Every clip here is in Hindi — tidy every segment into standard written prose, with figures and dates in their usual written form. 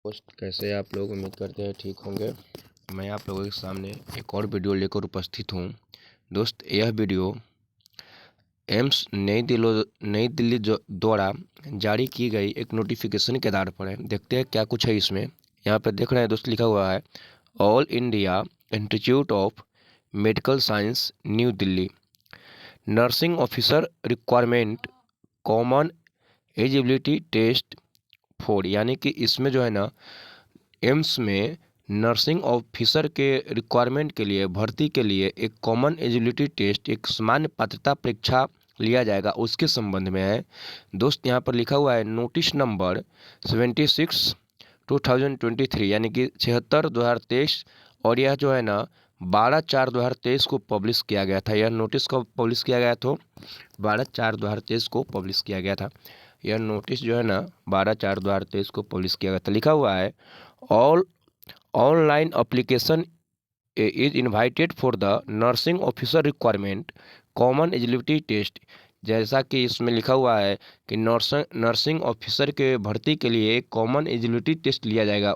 दोस्त कैसे आप लोग उम्मीद करते हैं ठीक होंगे। मैं आप लोगों के सामने एक और वीडियो लेकर उपस्थित हूँ। दोस्त यह वीडियो एम्स नई दिल्ली द्वारा जारी की गई एक नोटिफिकेशन के आधार पर है। देखते हैं क्या कुछ है इसमें। यहाँ पर देख रहे हैं दोस्त, लिखा हुआ है all India institute of medical science new Delhi nursing officer requirement common eligibility test four, यानी कि इसमें जो है ना एम्स में नर्सिंग ऑफिसर के रिक्वायरमेंट के लिए भर्ती के लिए एक कॉमन एलिजिबिलिटी टेस्ट, एक सामान्य पात्रता परीक्षा लिया जाएगा, उसके संबंध में है। दोस्त यहाँ पर लिखा हुआ है नोटिस नंबर 76/2023, यानी कि 76/2023, और यह जो है ना 12/4/2023 को पब्लिश किया गया था। यह नोटिस को पब्लिश किया गया था 12/4/2023 को पब्लिश किया गया था। यह नोटिस जो है ना 12/4/2023 को पब्लिश किया गया था। लिखा हुआ है all online application is invited for the nursing officer requirement common eligibility test. जैसा कि इसमें लिखा हुआ है कि नर्सिंग ऑफिसर के भर्ती के लिए एक कॉमन एलिजिबिलिटी टेस्ट लिया जाएगा,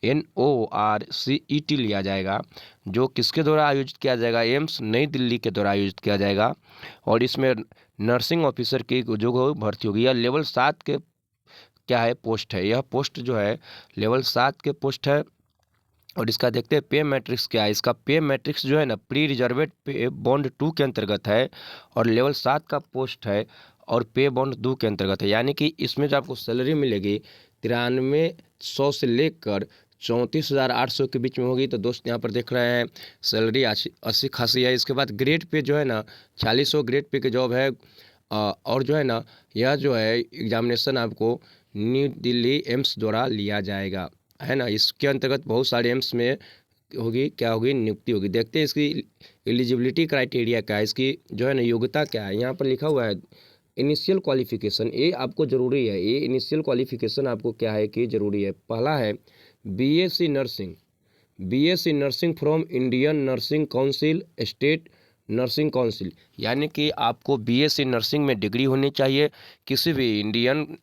NORCET लिया जाएगा, जो किसके द्वारा आयोजित किया जाएगा, एम्स नई दिल्ली के द्वारा आयोजित किया जाएगा। और इसमें नर्सिंग ऑफिसर की जो भर्ती होगी यह लेवल 7 के क्या है पोस्ट है। यह पोस्ट जो है लेवल 7 के पोस्ट है। और इसका देखते हैं पे मैट्रिक्स क्या है। इसका पे मैट्रिक्स जो है ना प्री रिजर्वेड पे बॉन्ड 2 के अंतर्गत है, और लेवल 7 का पोस्ट है और पे बॉन्ड 2 के अंतर्गत है। यानी कि इसमें जो आपको सैलरी मिलेगी 9300 से लेकर 34,800 के बीच में होगी। तो दोस्त यहाँ पर देख रहे हैं सैलरी अच्छी खासी है। इसके बाद ग्रेड पे जो है ना 4600 ग्रेड पे की जॉब है। और जो है ना यह जो है एग्जामिनेशन आपको न्यू दिल्ली एम्स द्वारा लिया जाएगा, है ना। इसके अंतर्गत बहुत सारे एम्स में होगी क्या होगी नियुक्ति होगी। देखते हैं इसकी एलिजिबिलिटी क्राइटेरिया क्या है, इसकी जो है ना योग्यता क्या है। यहाँ पर लिखा हुआ है इनिशियल क्वालिफिकेशन, ये आपको ज़रूरी है। ये इनिशियल क्वालिफिकेशन आपको क्या है कि ज़रूरी है। पहला है BSc nursing from Indian nursing council state nursing council, यानी कि आपको बीएससी नर्सिंग में डिग्री होनी चाहिए। किसी भी इंडियन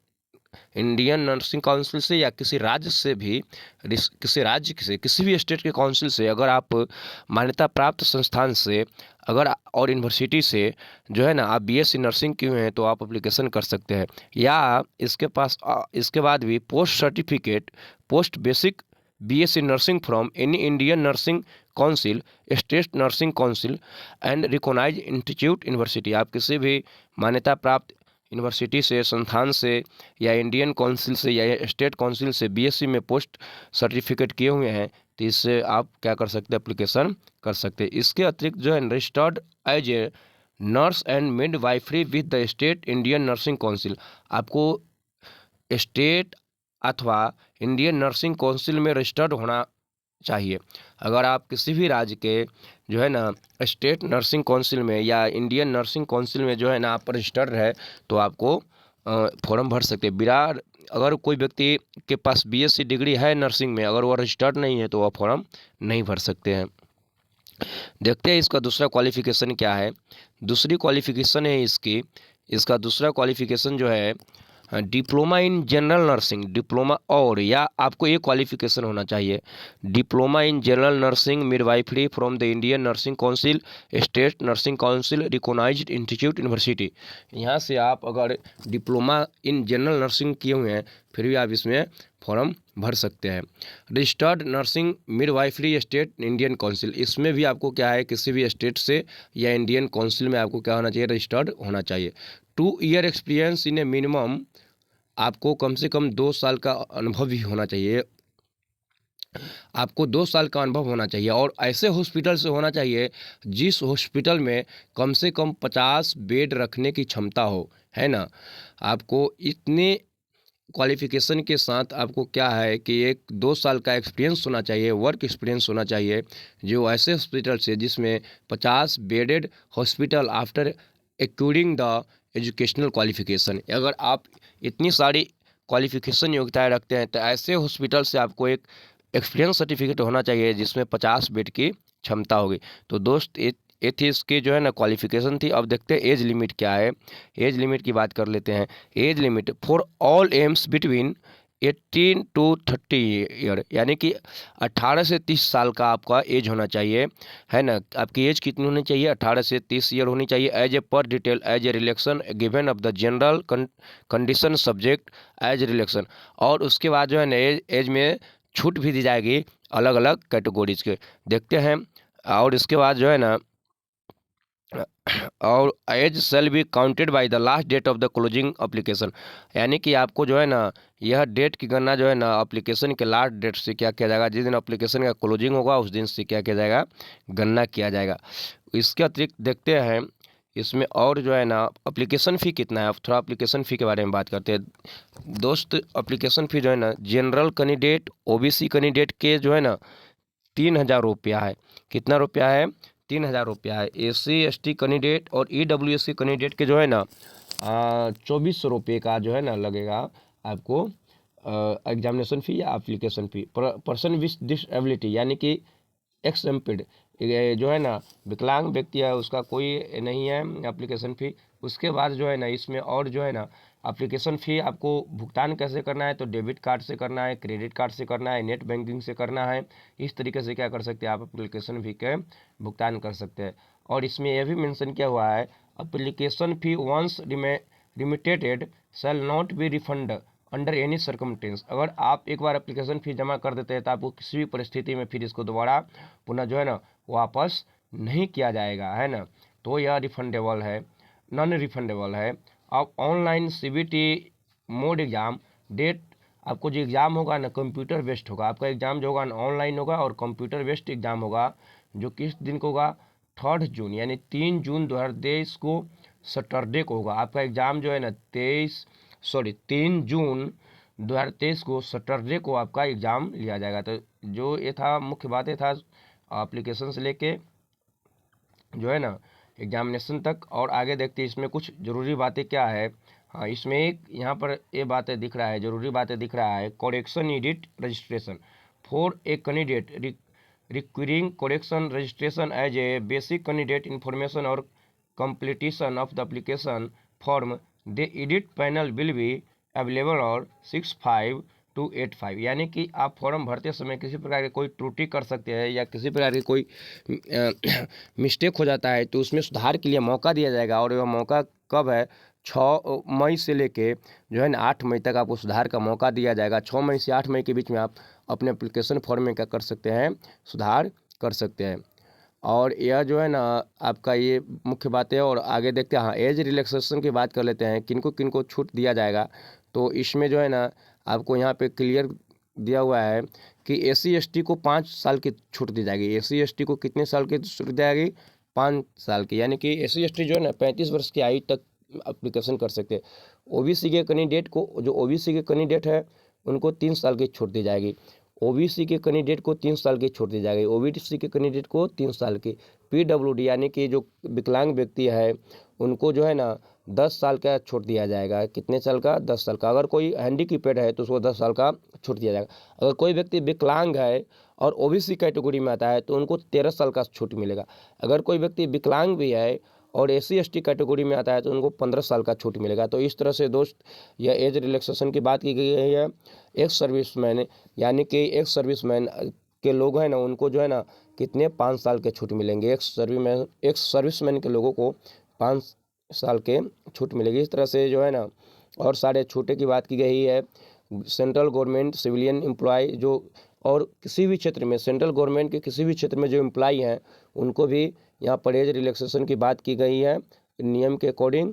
नर्सिंग काउंसिल से या किसी राज्य से भी, किसी राज्य से, किसी भी स्टेट के काउंसिल से, अगर आप मान्यता प्राप्त संस्थान से अगर और यूनिवर्सिटी से जो है ना आप बीएससी नर्सिंग किए हैं तो आप एप्लीकेशन कर सकते हैं। या इसके बाद भी post basic BSc nursing from any Indian nursing council state nursing council and recognised institute university, आप किसी भी मान्यता प्राप्त यूनिवर्सिटी से, संस्थान से, या इंडियन काउंसिल से या स्टेट काउंसिल से बीएससी में पोस्ट सर्टिफिकेट किए हुए हैं तो इससे आप क्या कर सकते हैं, एप्लीकेशन कर सकते हैं। इसके अतिरिक्त जो है registered as a nurse and midwifery with the state Indian nursing council, आपको स्टेट अथवा इंडियन नर्सिंग काउंसिल में रजिस्टर्ड होना चाहिए। अगर आप किसी भी राज्य के जो है ना स्टेट नर्सिंग काउंसिल में या इंडियन नर्सिंग काउंसिल में जो है ना आप रजिस्टर्ड है तो आपको फॉर्म भर सकते हैं। बिना अगर कोई व्यक्ति के पास बीएससी डिग्री है नर्सिंग में, अगर वो रजिस्टर्ड नहीं है तो वह फॉर्म नहीं भर सकते हैं। देखते हैं इसका दूसरा क्वालिफिकेशन क्या है। दूसरी क्वालिफिकेशन है इसका दूसरा क्वालिफिकेशन जो है diploma in general nursing, diploma, और या आपको ये क्वालिफिकेशन होना चाहिए diploma in general nursing midwifery from the Indian nursing council state nursing council recognised institute university. यहाँ से आप अगर डिप्लोमा इन जनरल नर्सिंग किए हुए हैं फिर भी आप इसमें फॉर्म भर सकते हैं। Registered nursing midwifery state Indian council, इसमें भी आपको क्या है किसी भी स्टेट से या इंडियन काउंसिल में आपको क्या होना चाहिए, रजिस्टर्ड होना चाहिए। 2 year experience in A minimum, आपको कम से कम 2 साल का अनुभव भी होना चाहिए। आपको 2 साल का अनुभव होना चाहिए और ऐसे हॉस्पिटल से होना चाहिए जिस हॉस्पिटल में कम से कम 50 बेड रखने की क्षमता हो, है ना। आपको इतने क्वालिफिकेशन के साथ आपको क्या है कि एक 2 साल का एक्सपीरियंस होना चाहिए, वर्क एक्सपीरियंस होना चाहिए, जो ऐसे हॉस्पिटल से जिसमें 50 bedded hospital after occurring the educational qualification. अगर आप इतनी सारी क्वालिफिकेशन योग्यताएं रखते हैं तो ऐसे हॉस्पिटल से आपको एक एक्सपीरियंस सर्टिफिकेट होना चाहिए जिसमें 50 बेड की क्षमता होगी। तो दोस्त ये थी इसकी जो है ना क्वालिफिकेशन थी। अब देखते हैं एज लिमिट क्या है। एज लिमिट की बात कर लेते हैं। Age limit for all AIIMS between 18 to 30 year, यानी कि 18 से 30 साल का आपका एज होना चाहिए, है ना। आपकी एज कितनी होनी चाहिए? 18 से 30 ईयर होनी चाहिए। Age a per detail age a relaxation given of the general condition subject age relaxation. और उसके बाद जो है ना एज में छूट भी दी जाएगी अलग अलग कैटेगरीज के, देखते हैं। और इसके बाद जो है ना और age shall be counted by the last date of the closing application, यानी कि आपको जो है ना यह डेट की गणना जो है ना एप्लीकेशन के लास्ट डेट से क्या किया जाएगा, जिस दिन एप्लीकेशन का क्लोजिंग होगा उस दिन से क्या किया जाएगा, गणना किया जाएगा। इसके अतिरिक्त देखते हैं इसमें और जो है ना एप्लीकेशन फ़ी कितना है। अब थोड़ा एप्लीकेशन फ़ी के बारे में बात करते हैं दोस्त। एप्लीकेशन फ़ी जो है ना जनरल कैंडिडेट ओबीसी कैंडिडेट के जो है ना 3,000 रुपया है। कितना रुपया है? 3,000 रुपया है। SC ST कैंडिडेट और EWS कैंडिडेट के जो है ना 2,400 रुपये का जो है ना लगेगा आपको एग्जामिनेशन फ़ी या application fee. Person with disability यानी कि एक्सएम्प्ड जो है ना विकलांग व्यक्ति है उसका कोई नहीं है एप्लीकेशन फ़ी। उसके बाद जो है ना इसमें और जो है ना एप्लीकेशन फ़ी आपको भुगतान कैसे करना है, तो डेबिट कार्ड से करना है, क्रेडिट कार्ड से करना है, नेट बैंकिंग से करना है। इस तरीके से क्या कर सकते हैं आप एप्लीकेशन फ़ी के भुगतान कर सकते हैं। और इसमें यह भी मेंशन किया हुआ है application fee once remitted shall not be refund under any circumstance. अगर आप एक बार एप्लीकेशन फ़ी जमा कर देते हैं तो आपको किसी भी परिस्थिति में फिर इसको दोबारा पुनः जो है ना वापस नहीं किया जाएगा, है ना। तो यह रिफंडेबल है, नॉन रिफंडेबल है। अब online CBT mode exam date, आपको जो एग्ज़ाम होगा ना कंप्यूटर बेस्ड होगा। आपका एग्ज़ाम जो होगा ना ऑनलाइन होगा और कंप्यूटर बेस्ड एग्ज़ाम होगा, जो किस दिन को होगा 3 जून यानी 3 जून 2023 को सैटरडे को होगा। आपका एग्ज़ाम जो है ना 3 जून 2023 को सैटरडे को आपका एग्ज़ाम लिया जाएगा। तो जो ये था मुख्य बातें था एप्लीकेशन से लेके जो है ना एग्जामिनेशन तक। और आगे देखते हैं इसमें कुछ ज़रूरी बातें क्या है। हाँ, इसमें एक यहाँ पर ये बातें दिख रहा है, ज़रूरी बातें दिख रहा है। Correction edit registration for a candidate requiring correction registration as a basic candidate information और completion of the application form, the edit panel will be available और 65 to 85, यानी कि आप फॉर्म भरते समय किसी प्रकार की कोई त्रुटि कर सकते हैं या किसी प्रकार की कोई मिस्टेक हो जाता है तो उसमें सुधार के लिए मौका दिया जाएगा। और वह मौका कब है? 6 मई से लेके जो है ना 8 मई तक आपको सुधार का मौका दिया जाएगा। 6 मई से 8 मई के बीच में आप अपने एप्लीकेशन फॉर्म में क्या कर सकते हैं, सुधार कर सकते हैं। और यह जो है ना आपका ये मुख्य बात है। और आगे देखते हैं, हाँ एज रिलैक्सेशन की बात कर लेते हैं, किनको किनको छूट दिया जाएगा। तो इसमें जो है ना आपको यहाँ पे क्लियर दिया हुआ है कि SC ST को 5 साल की छूट दी जाएगी। SC ST को कितने साल की छूट दी जाएगी? 5 साल की, यानी कि SC ST जो है ना 35 वर्ष की आयु तक एप्लीकेशन कर सकते हैं। OBC के कैंडिडेट को, जो OBC के कैंडिडेट है उनको 3 साल की छूट दी जाएगी। OBC के कैंडिडेट को 3 साल की छूट दी जाएगी। OBC के कैंडिडेट को 3 साल की। PWD यानी कि जो विकलांग व्यक्ति है उनको जो है ना 10 साल का छूट दिया जाएगा। कितने साल का? 10 साल का। अगर कोई हैंडीकैप्ड है तो उसको 10 साल का छूट दिया जाएगा। अगर कोई व्यक्ति विकलांग है और OBC कैटेगरी में आता है तो उनको 13 साल का छूट मिलेगा। अगर कोई व्यक्ति विकलांग भी है और SC ST कैटेगरी में आता है तो उनको 15 साल का छूट मिलेगा। तो इस तरह से दोस्त यह एज रिलैक्सेशन की बात की गई है। एक सर्विसमैन यानी कि एक सर्विसमैन के लोग हैं ना उनको जो है ना कितने 5 साल के छूट मिलेंगे। एक सर्विसमैन के लोगों को 5 साल के छूट मिलेगी। इस तरह से जो है ना और सारे छूटे की बात की गई है। सेंट्रल गवर्नमेंट सिविलियन एम्प्लॉय जो और किसी भी क्षेत्र में सेंट्रल गवर्नमेंट के किसी भी क्षेत्र में जो एम्प्लॉय हैं उनको भी यहाँ पर एज रिलैक्सेशन की बात की गई है नियम के अकॉर्डिंग,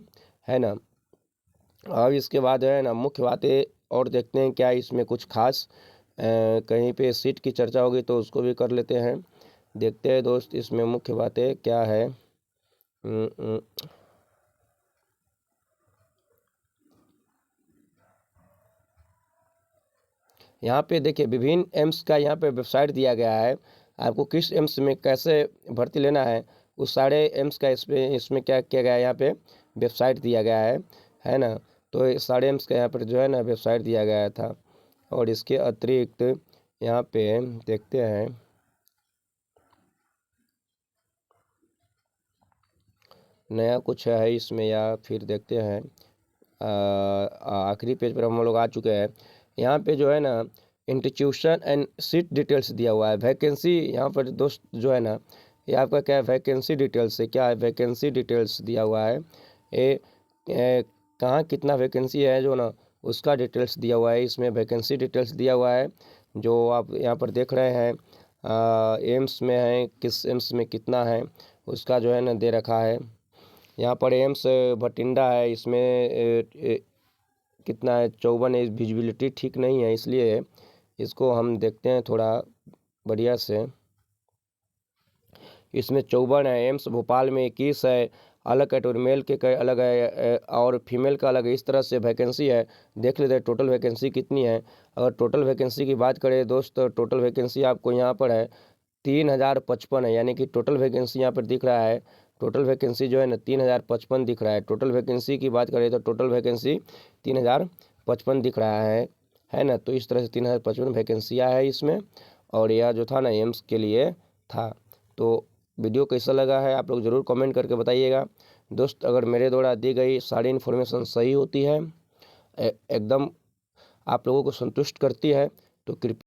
है ना। और इसके बाद है ना मुख्य बातें और देखते हैं क्या इसमें कुछ खास कहीं पे सीट की चर्चा होगी तो उसको भी कर लेते हैं। देखते हैं दोस्त इसमें मुख्य बातें क्या है। यहाँ पे देखिए विभिन्न एम्स का यहाँ पे वेबसाइट दिया गया है। आपको किस एम्स में कैसे भर्ती लेना है उस सारे एम्स का इसमें क्या किया गया है, यहाँ पे वेबसाइट दिया गया है ना। तो ये सारे एम्स का यहाँ पर जो है ना वेबसाइट दिया गया था। और इसके अतिरिक्त यहाँ पे देखते हैं नया कुछ है इसमें या फिर देखते हैं आखिरी पेज पर हम लोग आ चुके हैं। यहाँ पे जो है ना इंस्टीट्यूशन एंड सीट डिटेल्स दिया हुआ है। वैकेंसी यहाँ पर दोस्त जो है ना, ये आपका क्या है, वैकेंसी डिटेल्स है, क्या है, वैकेंसी डिटेल्स दिया हुआ है। कहाँ कितना वैकेंसी है जो ना, उसका डिटेल्स दिया हुआ है। इसमें वैकेंसी डिटेल्स दिया हुआ है जो आप यहाँ पर देख रहे हैं। एम्स में है, किस एम्स में कितना है उसका जो है ना दे रखा है। यहाँ पर एम्स भटिंडा है, इसमें कितना है, 54 है। विजिबिलिटी ठीक नहीं है, इसलिए इसको हम देखते हैं थोड़ा बढ़िया से। इसमें 54 है। एम्स भोपाल में 21 है। अलग कैटेगरी मेल के अलग है और फीमेल का अलग है। इस तरह से वैकेंसी है। देख लेते हैं टोटल वैकेंसी कितनी है। अगर टोटल वैकेंसी की बात करें दोस्त, टोटल वैकेंसी आपको यहाँ पर है 3055 है, यानी कि टोटल वैकेंसी यहाँ पर दिख रहा है। टोटल वैकेंसी जो है ना 3055 दिख रहा है। टोटल वैकेंसी की बात करें तो टोटल वैकेंसी 3055 दिख रहा है ना। तो इस तरह से 3055 वैकेंसियाँ है इसमें। और यह जो था ना एम्स के लिए था। तो वीडियो कैसा लगा है आप लोग ज़रूर कमेंट करके बताइएगा दोस्त। अगर मेरे द्वारा दी गई सारी इन्फॉर्मेशन सही होती है, एकदम आप लोगों को संतुष्ट करती है, तो कृपया